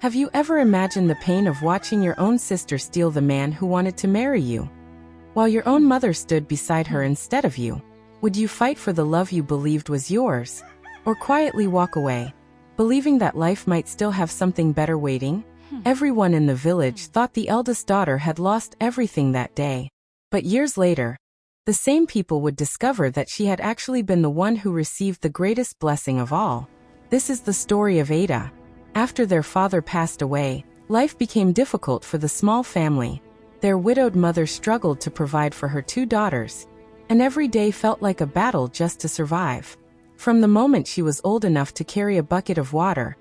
Have you ever imagined the pain of watching your own sister steal the man who wanted to marry you, while your own mother stood beside her instead of you? Would you fight for the love you believed was yours, or quietly walk away, believing that life might still have something better waiting? Everyone in the village thought the eldest daughter had lost everything that day. But years later, the same people would discover that she had actually been the one who received the greatest blessing of all. This is the story of Ada. After their father passed away, life became difficult for the small family. Their widowed mother struggled to provide for her two daughters, and every day felt like a battle just to survive. From the moment she was old enough to carry a bucket of water,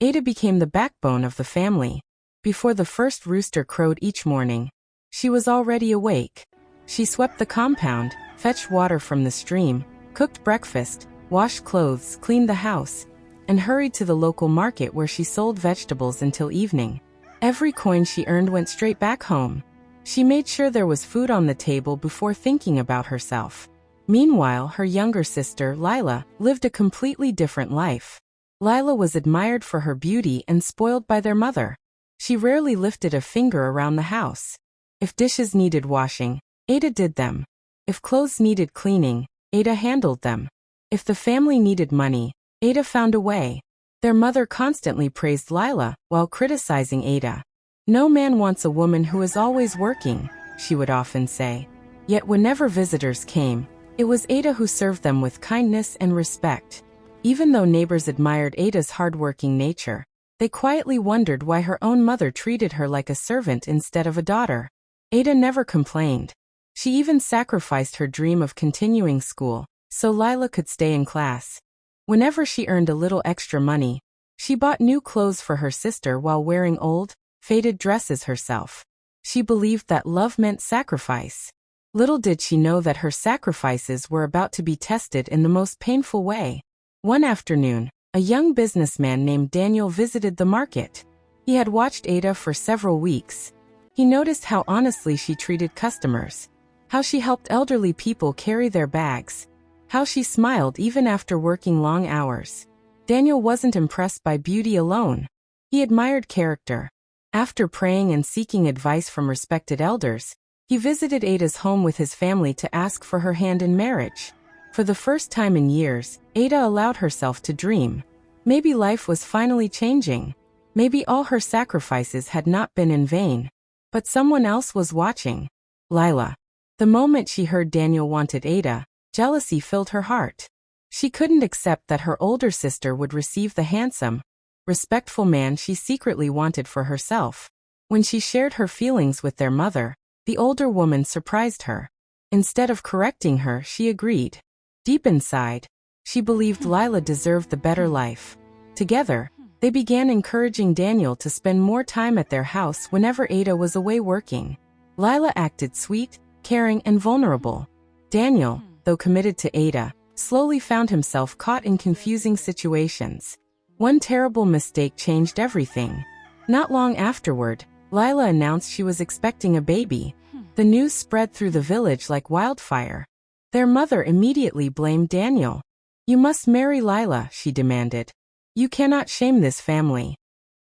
Ada became the backbone of the family. Before the first rooster crowed each morning, she was already awake. She swept the compound, fetched water from the stream, cooked breakfast, washed clothes, cleaned the house, and hurried to the local market where she sold vegetables until evening. Every coin she earned went straight back home. She made sure there was food on the table before thinking about herself. Meanwhile, her younger sister, Lila, lived a completely different life. Lila was admired for her beauty and spoiled by their mother. She rarely lifted a finger around the house. If dishes needed washing, Ada did them. If clothes needed cleaning, Ada handled them. If the family needed money, Ada found a way. Their mother constantly praised Lila while criticizing Ada. "No man wants a woman who is always working," she would often say. Yet whenever visitors came, it was Ada who served them with kindness and respect. Even though neighbors admired Ada's hardworking nature, they quietly wondered why her own mother treated her like a servant instead of a daughter. Ada never complained. She even sacrificed her dream of continuing school, so Lila could stay in class. Whenever she earned a little extra money, she bought new clothes for her sister while wearing old, faded dresses herself. She believed that love meant sacrifice. Little did she know that her sacrifices were about to be tested in the most painful way. One afternoon, a young businessman named Daniel visited the market. He had watched Ada for several weeks. He noticed how honestly she treated customers, how she helped elderly people carry their bags, how she smiled even after working long hours. Daniel wasn't impressed by beauty alone. He admired character. After praying and seeking advice from respected elders, he visited Ada's home with his family to ask for her hand in marriage. For the first time in years, Ada allowed herself to dream. Maybe life was finally changing. Maybe all her sacrifices had not been in vain. But someone else was watching. Lila. The moment she heard Daniel wanted Ada, jealousy filled her heart. She couldn't accept that her older sister would receive the handsome, respectful man she secretly wanted for herself. When she shared her feelings with their mother, the older woman surprised her. Instead of correcting her, she agreed. Deep inside, she believed Lila deserved the better life. Together, they began encouraging Daniel to spend more time at their house whenever Ada was away working. Lila acted sweet, caring, and vulnerable. Daniel, though committed to Ada, slowly found himself caught in confusing situations. One terrible mistake changed everything. Not long afterward, Lila announced she was expecting a baby. The news spread through the village like wildfire. Their mother immediately blamed Daniel. "You must marry Lila," she demanded. "You cannot shame this family."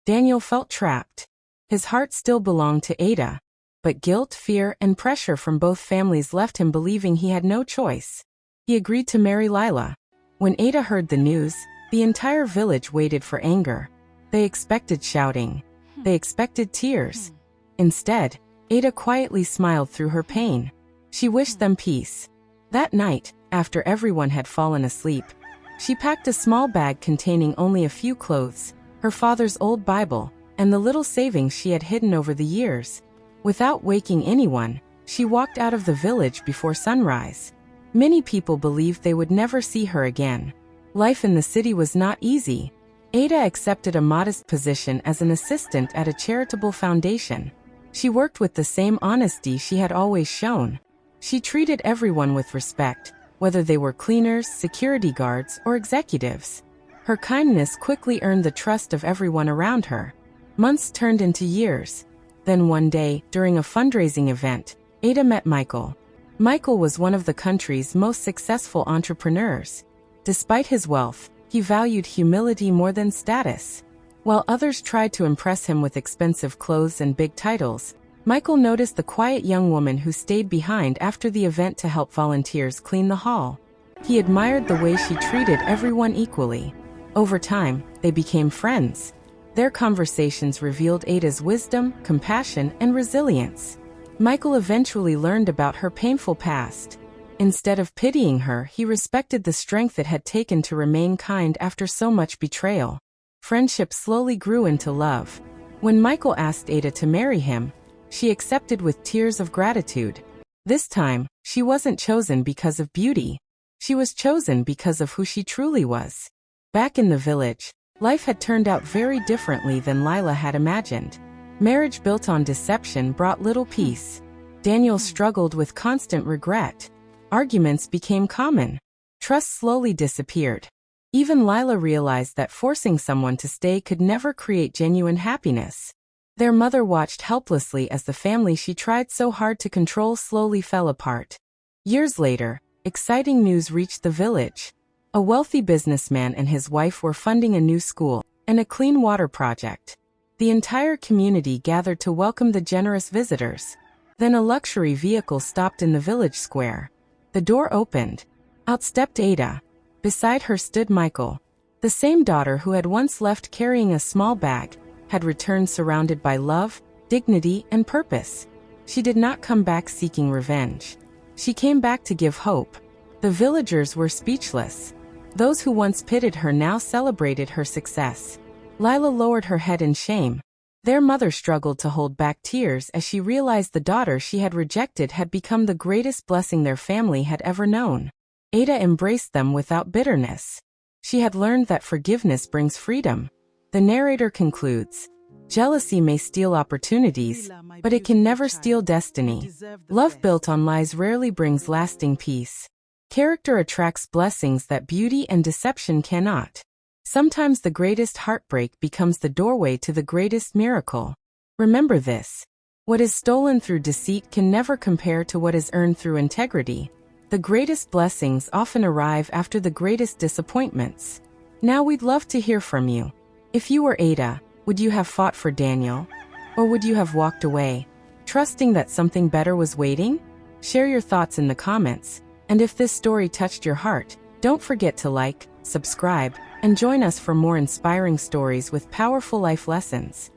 Daniel felt trapped. His heart still belonged to Ada, but guilt, fear, and pressure from both families left him believing he had no choice. He agreed to marry Lila. When Ada heard the news, the entire village waited for anger. They expected shouting. They expected tears. Instead, Ada quietly smiled through her pain. She wished them peace. That night, after everyone had fallen asleep, she packed a small bag containing only a few clothes, her father's old Bible, and the little savings she had hidden over the years. Without waking anyone, she walked out of the village before sunrise. Many people believed they would never see her again. Life in the city was not easy. Ada accepted a modest position as an assistant at a charitable foundation. She worked with the same honesty she had always shown. She treated everyone with respect, whether they were cleaners, security guards, or executives. Her kindness quickly earned the trust of everyone around her. Months turned into years. Then one day, during a fundraising event, Ada met Michael. Michael was one of the country's most successful entrepreneurs. Despite his wealth, he valued humility more than status. While others tried to impress him with expensive clothes and big titles, Michael noticed the quiet young woman who stayed behind after the event to help volunteers clean the hall. He admired the way she treated everyone equally. Over time, they became friends. Their conversations revealed Ada's wisdom, compassion, and resilience. Michael eventually learned about her painful past. Instead of pitying her, he respected the strength it had taken to remain kind after so much betrayal. Friendship slowly grew into love. When Michael asked Ada to marry him, she accepted with tears of gratitude. This time, she wasn't chosen because of beauty. She was chosen because of who she truly was. Back in the village, life had turned out very differently than Lila had imagined. Marriage built on deception brought little peace. Daniel struggled with constant regret. Arguments became common. Trust slowly disappeared. Even Lila realized that forcing someone to stay could never create genuine happiness. Their mother watched helplessly as the family she tried so hard to control slowly fell apart. Years later, exciting news reached the village. A wealthy businessman and his wife were funding a new school and a clean water project. The entire community gathered to welcome the generous visitors. Then a luxury vehicle stopped in the village square. The door opened. Out stepped Ada. Beside her stood Michael. The same daughter who had once left carrying a small bag had returned surrounded by love, dignity, and purpose. She did not come back seeking revenge. She came back to give hope. The villagers were speechless. Those who once pitied her now celebrated her success. Lila lowered her head in shame. Their mother struggled to hold back tears as she realized the daughter she had rejected had become the greatest blessing their family had ever known. Ada embraced them without bitterness. She had learned that forgiveness brings freedom. The narrator concludes, "Jealousy may steal opportunities, but it can never steal destiny. Love built on lies rarely brings lasting peace. Character attracts blessings that beauty and deception cannot. Sometimes the greatest heartbreak becomes the doorway to the greatest miracle. Remember this. What is stolen through deceit can never compare to what is earned through integrity. The greatest blessings often arrive after the greatest disappointments." Now we'd love to hear from you. If you were Ada, would you have fought for Daniel? Or would you have walked away, trusting that something better was waiting? Share your thoughts in the comments. And if this story touched your heart, don't forget to like, subscribe, and join us for more inspiring stories with powerful life lessons.